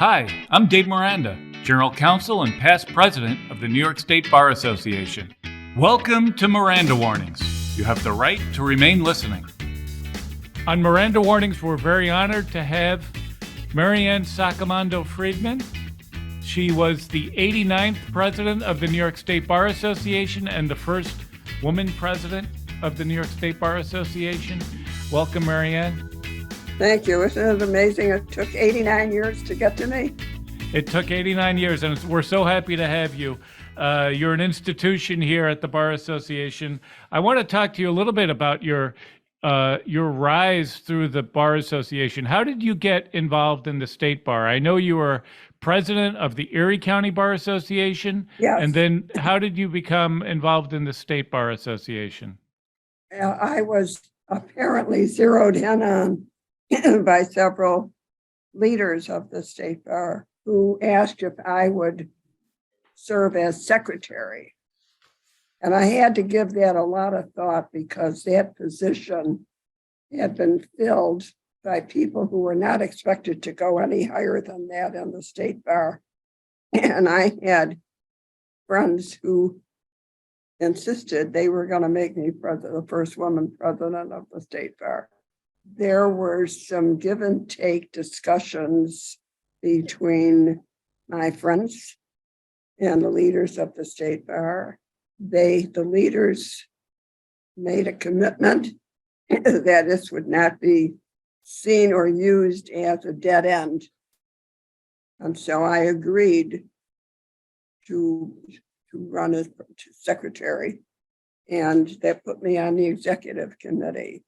Hi, I'm David Miranda, General Counsel and past President of the New York State Bar Association. Welcome to Miranda Warnings. You have the right to remain listening. On Miranda Warnings, we're very honored to have Maryann Saccomando Freedman. She was the 89th President of the New York State Bar Association and the first woman President of the New York State Bar Association. Welcome, Maryann. Thank you. Isn't it amazing? It took 89 years to get to me. It took 89 years, and we're so happy to have you. You're an institution here at the Bar Association. I want to talk to you a little bit about your rise through the Bar Association. How did you get involved in the State Bar? I know you were president of the Erie County Bar Association. Yes. And then how did you become involved in the State Bar Association? I was apparently zeroed in on by several leaders of the State Bar who asked if I would serve as secretary. And I had to give that a lot of thought because that position had been filled by people who were not expected to go any higher than that in the State Bar. And I had friends who insisted they were going to make me the first woman president of the State Bar. There were some give and take discussions between my friends and the leaders of the State Bar. The leaders made a commitment that this would not be seen or used as a dead end. And so I agreed to run as secretary, and that put me on the executive committee.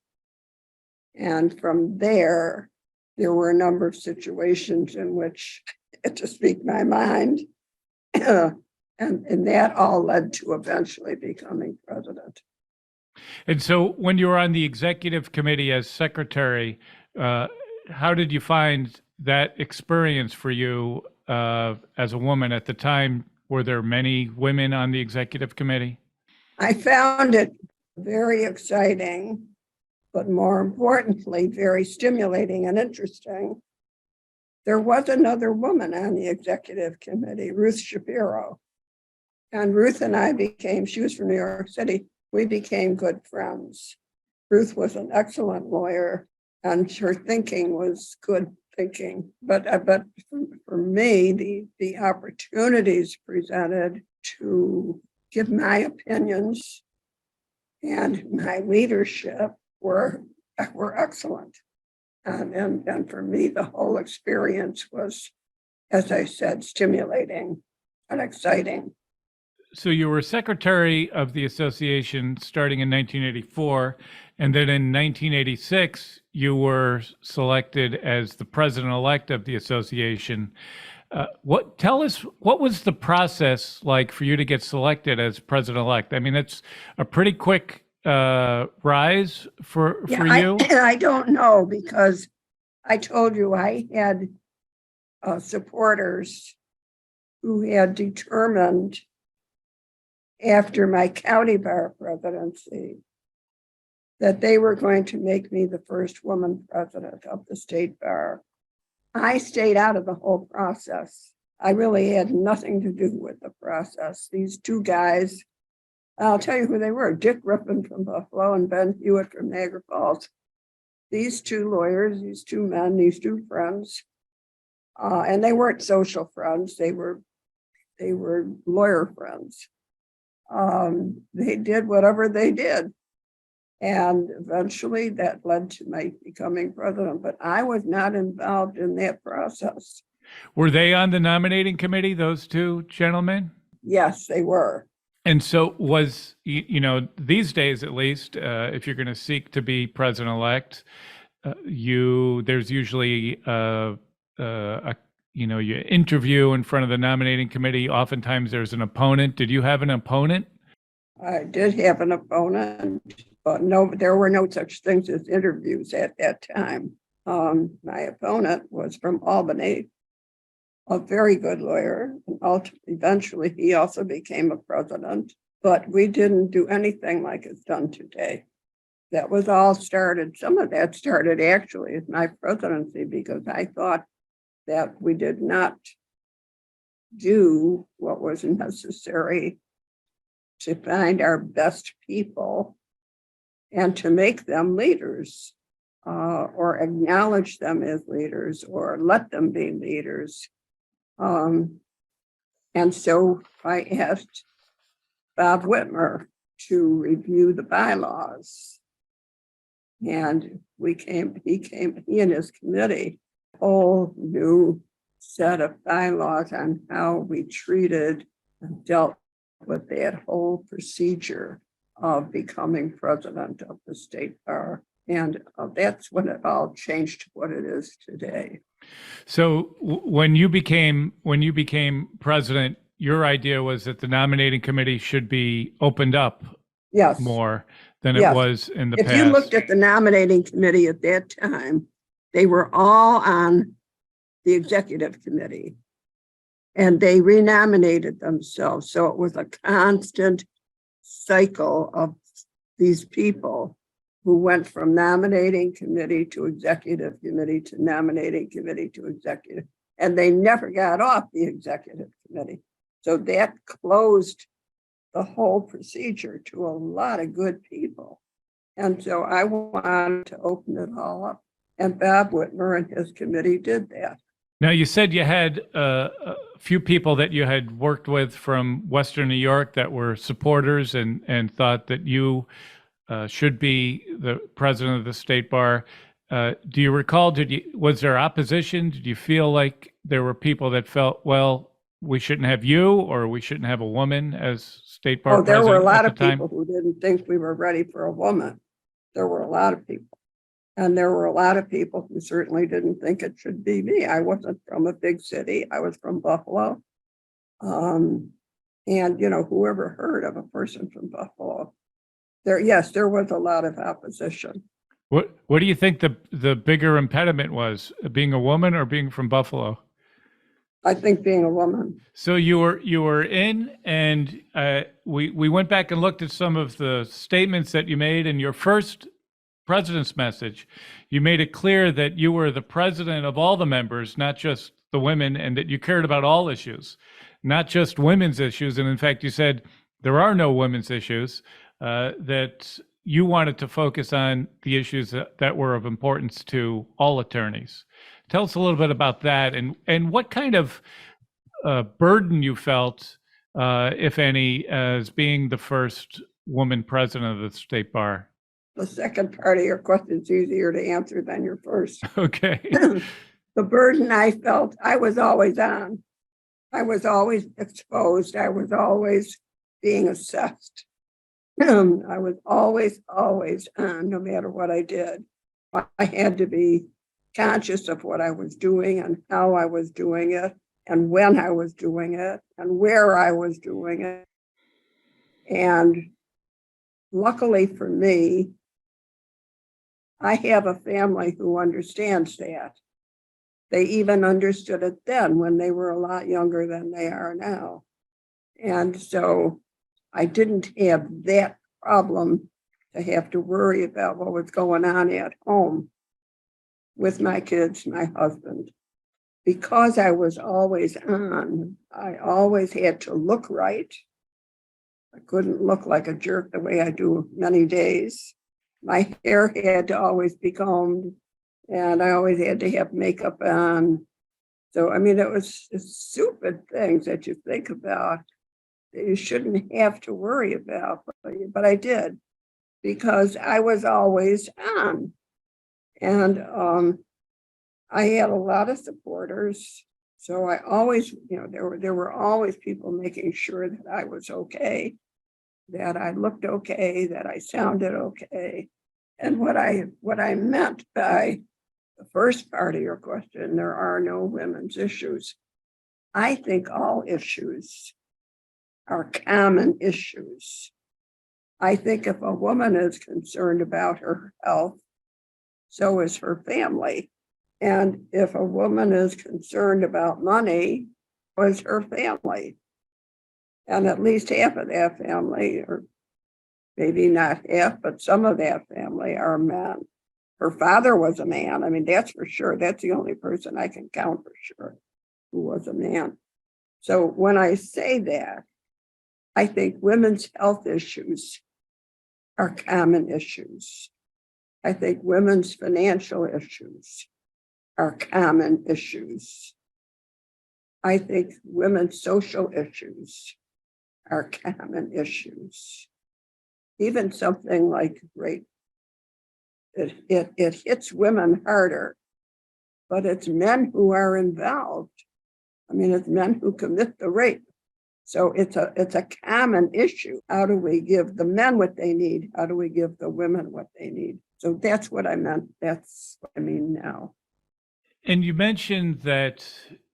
And from there were a number of situations in which I had to speak my mind. And that all led to eventually becoming president. And so when you were on the executive committee as secretary, how did you find that experience for you as a woman at the time? Were there many women on the executive committee? I found it very exciting, but more importantly, very stimulating and interesting. There was another woman on the executive committee, Ruth Shapiro. And Ruth and I she was from New York City, we became good friends. Ruth was an excellent lawyer, and her thinking was good thinking. But for me, the opportunities presented to give my opinions and my leadership were excellent. And for me, the whole experience was, as I said, stimulating and exciting. So you were secretary of the association starting in 1984, and then in 1986, you were selected as the president-elect of the association. Tell us, what was the process like for you to get selected as president-elect? I mean, it's a pretty quick rise for you? I don't know, because I told you I had supporters who had determined after my county bar presidency that they were going to make me the first woman president of the State Bar. I stayed out of the whole process. I really had nothing to do with the process. These two guys, I'll tell you who they were: Dick Rippon from Buffalo and Ben Hewitt from Niagara Falls. These two lawyers, these two men, these two friends, and they weren't social friends. They were lawyer friends. They did whatever they did. And eventually that led to my becoming president, but I was not involved in that process. Were they on the nominating committee, those two gentlemen? Yes, they were. And so was, these days at least, if you're going to seek to be president-elect, there's usually you interview in front of the nominating committee. Oftentimes there's an opponent. Did you have an opponent? I did have an opponent, but no, there were no such things as interviews at that time. My opponent was from Albany, a very good lawyer. And eventually he also became a president, but we didn't do anything like it's done today. That was all started. Some of that started actually as my presidency, because I thought that we did not do what was necessary to find our best people and to make them leaders, or acknowledge them as leaders, or let them be leaders. And so I asked Bob Whitmer to review the bylaws. And he and his committee, a whole new set of bylaws on how we treated and dealt with that whole procedure of becoming president of the state bar. And that's when it all changed to what it is today. So when you became president, your idea was that the nominating committee should be opened up Yes. more than it Yes. was in the If past. you looked at the nominating committee at that time, they were all on the executive committee and they renominated themselves. So it was a constant cycle of these people who went from nominating committee to executive committee to nominating committee to executive, and they never got off the executive committee. So that closed the whole procedure to a lot of good people. And so I wanted to open it all up. And Bob Whitmer and his committee did that. Now, you said you had a few people that you had worked with from Western New York that were supporters and thought that you should be the president of the state bar. Do you recall, was there opposition? Did you feel like there were people that felt, well, we shouldn't have you, or we shouldn't have a woman as state bar president? There were a lot at of the time? people who didn't think we were ready for a woman. There were a lot of people. And there were a lot of people who certainly didn't think it should be me. I wasn't from a big city. I was from Buffalo. And, whoever heard of a person from Buffalo? There was a lot of opposition. What do you think the bigger impediment was, being a woman or being from Buffalo? I think being a woman. So you were in, and we went back and looked at some of the statements that you made in your first president's message. You made it clear that you were the president of all the members, not just the women, and that you cared about all issues, not just women's issues. And in fact, you said there are no women's issues, that you wanted to focus on the issues that were of importance to all attorneys. Tell us a little bit about that, and what kind of burden you felt, if any, as being the first woman president of the state bar. The second part of your question is easier to answer than your first. Okay. The burden I felt, I was always on. I was always exposed. I was always being assessed. I was always on, no matter what I did. I had to be conscious of what I was doing and how I was doing it and when I was doing it and where I was doing it. And luckily for me, I have a family who understands that. They even understood it then when they were a lot younger than they are now. And so I didn't have that problem to have to worry about what was going on at home with my kids, my husband. Because I was always on, I always had to look right. I couldn't look like a jerk the way I do many days. My hair had to always be combed, and I always had to have makeup on. So, it was stupid things that you think about that you shouldn't have to worry about, but I did, because I was always on. And I had a lot of supporters. So I always, there were always people making sure that I was okay, that I looked okay, that I sounded okay. And what I meant by the first part of your question, there are no women's issues. I think all issues are common issues. I think if a woman is concerned about her health, so is her family. And if a woman is concerned about money, so is her family. And at least half of that family, or maybe not half, but some of that family are men. Her father was a man. I mean, that's for sure. That's the only person I can count for sure who was a man. So when I say that, I think women's health issues are common issues. I think women's financial issues are common issues. I think women's social issues are common issues. Even something like rape, it hits women harder, but it's men who are involved. I mean, it's men who commit the rape. So it's a common issue. How do we give the men what they need? How do we give the women what they need? So that's what I meant. That's what I mean now. And you mentioned that,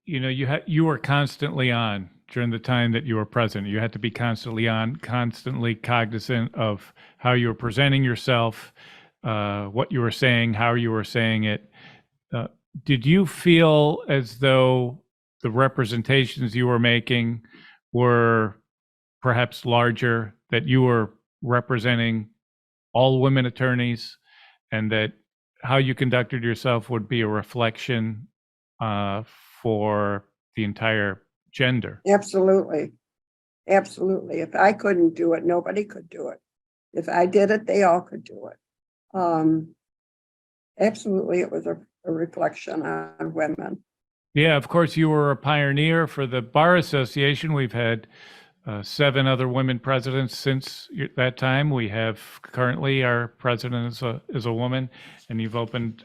you were constantly on during the time that you were president. You had to be constantly on, constantly cognizant of how you were presenting yourself, what you were saying, how you were saying it. Did you feel as though the representations you were making were perhaps larger, that you were representing all women attorneys, and that how you conducted yourself would be a reflection for the entire gender? Absolutely. Absolutely. If I couldn't do it, nobody could do it. If I did it, they all could do it. Absolutely, it was a reflection on women. Yeah, of course, you were a pioneer for the Bar Association. We've had 7 other women presidents since that time. We have currently our president is a woman, and you opened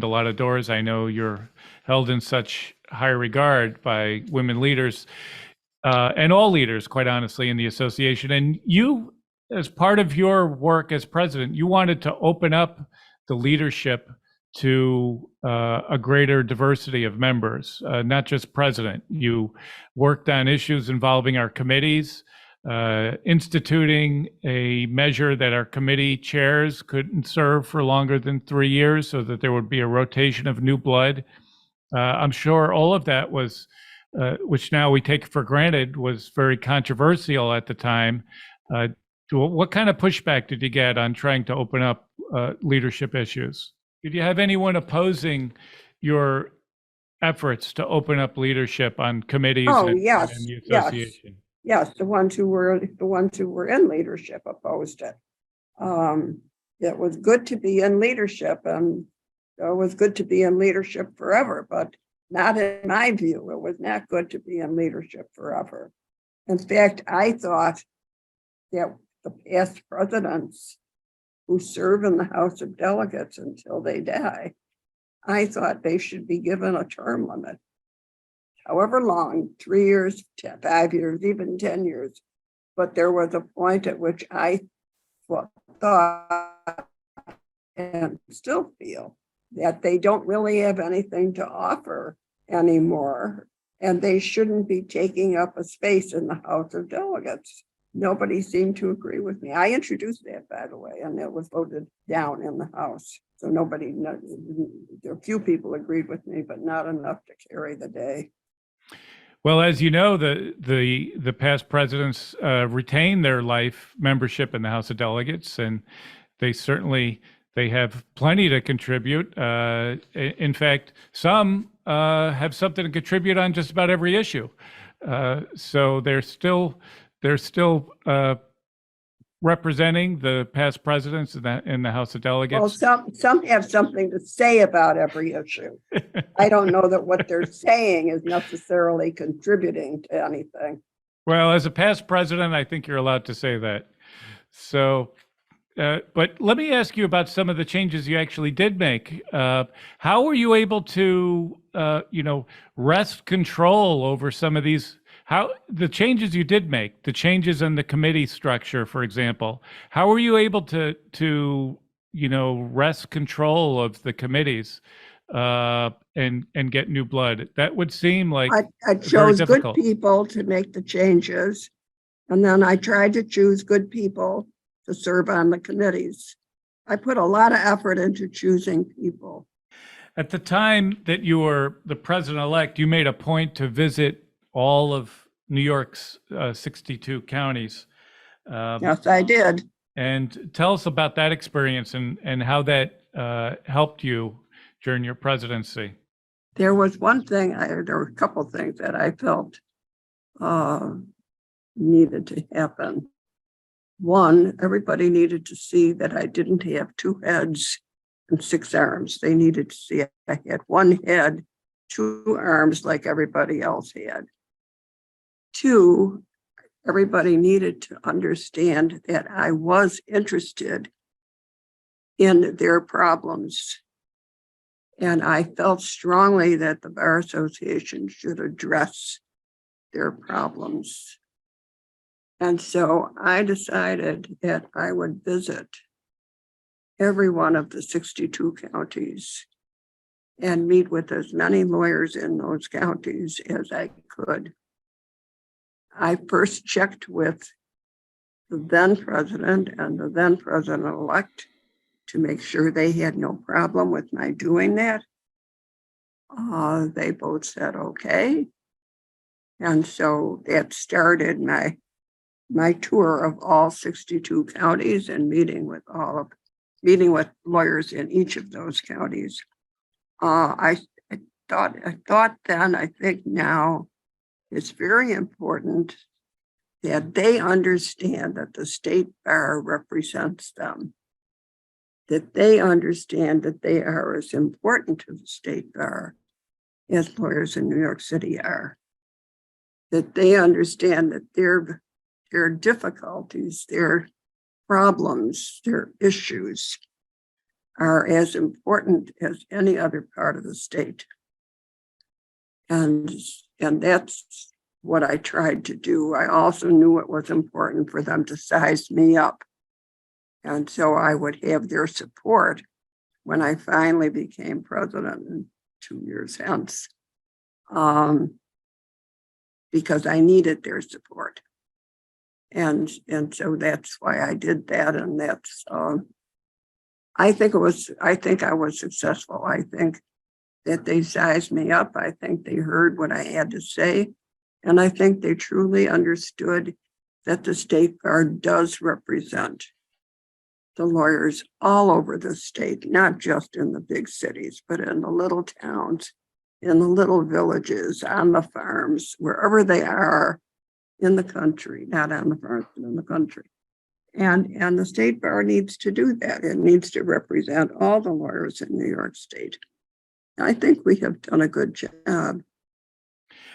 a lot of doors. I know you're held in such high regard by women leaders and all leaders, quite honestly, in the association. And you, as part of your work as president, you wanted to open up the leadership to a greater diversity of members, not just president. You worked on issues involving our committees, instituting a measure that our committee chairs couldn't serve for longer than 3 years, so that there would be a rotation of new blood. I'm sure all of that was, which now we take for granted, was very controversial at the time. What kind of pushback did you get on trying to open up leadership issues? Did you have anyone opposing your efforts to open up leadership on committees and the association? Yes, the ones who were in leadership opposed it. It was good to be in leadership, and it was good to be in leadership forever, but not in my view. It was not good to be in leadership forever. In fact, I thought that the past presidents who serve in the House of Delegates until they die, I thought they should be given a term limit, however long, 3 years, 5 years, even 10 years. But there was a point at which I thought and still feel that they don't really have anything to offer anymore, and they shouldn't be taking up a space in the House of Delegates. Nobody seemed to agree with me. I introduced that, by the way, and it was voted down in the House. So there are few people agreed with me, but not enough to carry the day. Well, as you know, the past presidents retain their life membership in the House of Delegates, and they have plenty to contribute. In fact, some have something to contribute on just about every issue. So they're still representing the past presidents in the House of Delegates. Well, some have something to say about every issue. I don't know that what they're saying is necessarily contributing to anything. Well, as a past president, I think you're allowed to say that. So, but let me ask you about some of the changes you actually did make. How were you able to, wrest control over some of these? How the changes you did make, the changes in the committee structure, for example, how were you able to wrest control of the committees and get new blood? That would seem like I chose good people to make the changes, and then I tried to choose good people to serve on the committees. I put a lot of effort into choosing people. At the time that you were the president-elect, you made a point to visit all of New York's 62 counties. Yes, I did. And tell us about that experience and how that helped you during your presidency? There was one thing, there were a couple things that I felt needed to happen. One, everybody needed to see that I didn't have two heads and six arms. They needed to see I had one head, two arms like everybody else had. Two, everybody needed to understand that I was interested in their problems. And I felt strongly that the Bar Association should address their problems. And so I decided that I would visit every one of the 62 counties and meet with as many lawyers in those counties as I could. I first checked with the then president and the then president-elect to make sure they had no problem with my doing that. They both said okay. And so that started my tour of all 62 counties and meeting with lawyers in each of those counties. I thought then, I think now, it's very important that they understand that the state bar represents them, that they understand that they are as important to the state bar as lawyers in New York City are, that they understand that their difficulties, their problems, their issues are as important as any other part of the state. And that's what I tried to do. I also knew it was important for them to size me up. And so I would have their support when I finally became president in 2 years hence, because I needed their support. And so that's why I did that. And that's, I think I was successful. I think that they sized me up. I think they heard what I had to say. And I think they truly understood that the state bar does represent the lawyers all over the state, not just in the big cities, but in the little towns, in the little villages, on the farms, wherever they are in the country, not on the farms, but in the country. And the state bar needs to do that. It needs to represent all the lawyers in New York State. I think we have done a good job.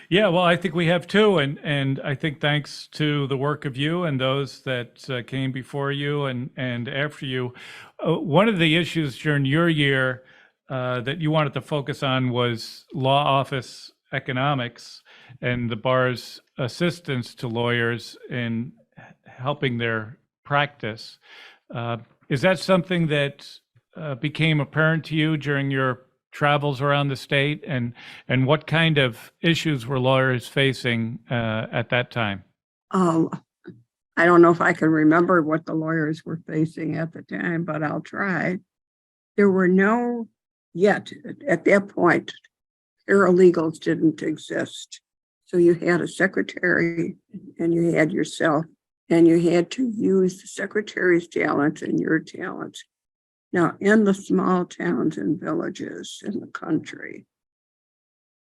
Yeah, well, I think we have too, and I think thanks to the work of you and those that came before you and after you, one of the issues during your year that you wanted to focus on was law office economics and the bar's assistance to lawyers in helping their practice. Is that something that became apparent to you during your travels around the state, and what kind of issues were lawyers facing at that time? I don't know if I can remember what the lawyers were facing at the time, but I'll try. There were yet at that point, paralegals didn't exist. So you had a secretary and you had yourself, and you had to use the secretary's talents and your talents. Now, in the small towns and villages in the country,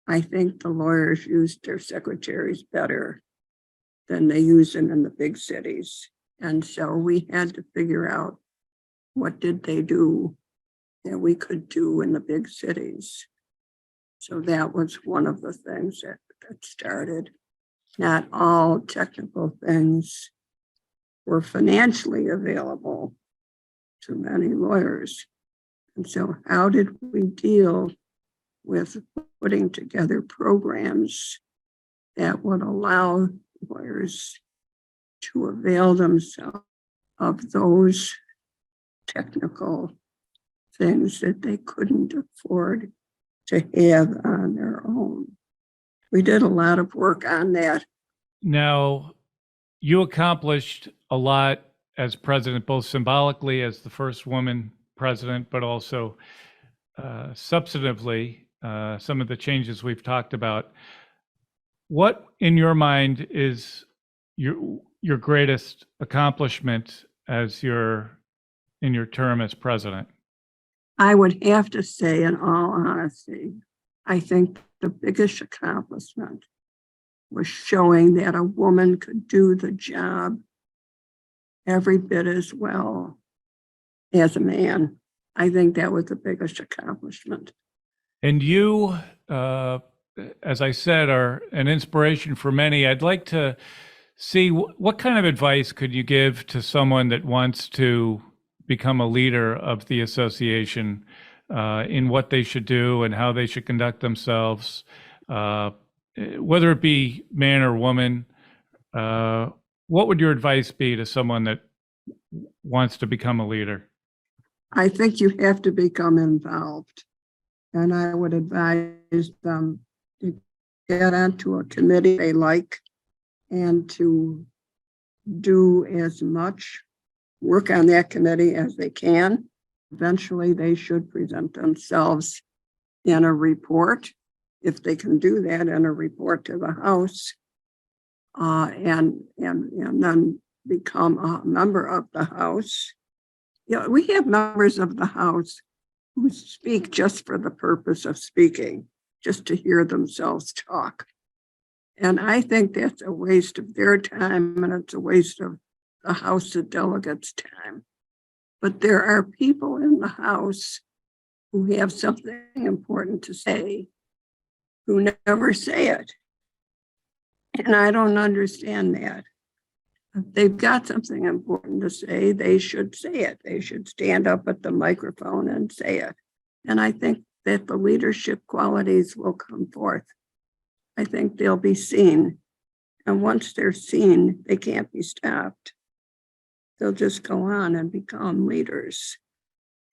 I think the lawyers used their secretaries better than they use them in the big cities. And so we had to figure out what did they do that we could do in the big cities. So that was one of the things that started. Not all technical things were financially available to many lawyers. And so how did we deal with putting together programs that would allow lawyers to avail themselves of those technical things that they couldn't afford to have on their own? We did a lot of work on that. Now, you accomplished a lot as president, both symbolically as the first woman president, but also substantively, some of the changes we've talked about. What, in your mind, is your greatest accomplishment in your term as president? I would have to say, in all honesty, I think the biggest accomplishment was showing that a woman could do the job every bit as well as a man. I think that was the biggest accomplishment. And you, as I said, are an inspiration for many. I'd like to see what kind of advice could you give to someone that wants to become a leader of the association, in what they should do and how they should conduct themselves, whether it be man or woman. What would your advice be to someone that wants to become a leader? I think you have to become involved. And I would advise them to get onto a committee they like and to do as much work on that committee as they can. Eventually, they should present themselves in a report, if they can do that, in a report to the House, and then become a member of the House. You know, we have members of the House who speak just for the purpose of speaking, just to hear themselves talk. And I think that's a waste of their time, and it's a waste of the House of Delegates' time. But there are people in the House who have something important to say, who never say it. And I don't understand that. If they've got something important to say, they should say it. They should stand up at the microphone and say it. And I think that the leadership qualities will come forth. I think they'll be seen. And once they're seen, they can't be stopped. They'll just go on and become leaders.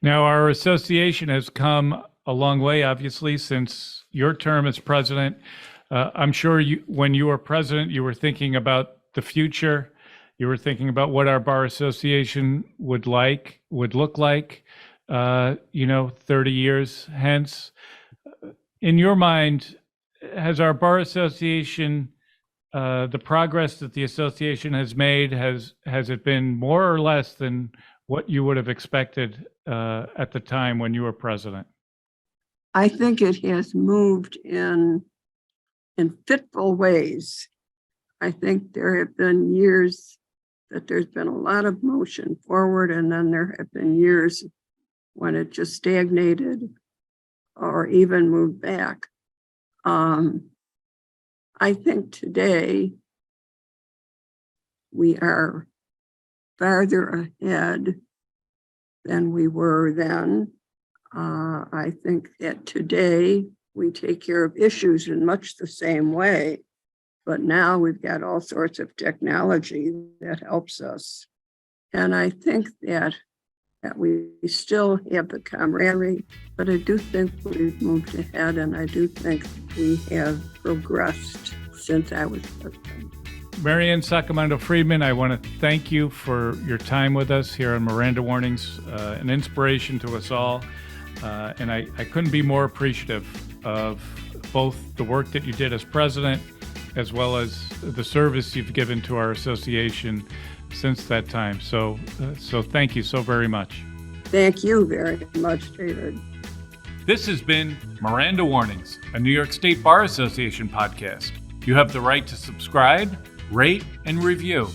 Now, our association has come a long way, obviously, since your term as president. I'm sure when you were president, you were thinking about the future. You were thinking about what our bar association would look like, 30 years hence. In your mind, has our bar association, the progress that the association has made, has it been more or less than what you would have expected at the time when you were president? I think it has moved in fitful ways. I think there have been years that there's been a lot of motion forward, and then there have been years when it just stagnated or even moved back. I think today we are farther ahead than we were then. I think that today we take care of issues in much the same way, but now we've got all sorts of technology that helps us. And I think that we still have the camaraderie, but I do think we've moved ahead, and I do think we have progressed since I was president. Maryann Saccomando Freedman, I want to thank you for your time with us here on Miranda Warnings, an inspiration to us all. And I couldn't be more appreciative of both the work that you did as president, as well as the service you've given to our association since that time. So thank you so very much. Thank you very much, David. This has been Miranda Warnings, a New York State Bar Association podcast. You have the right to subscribe, rate, and review.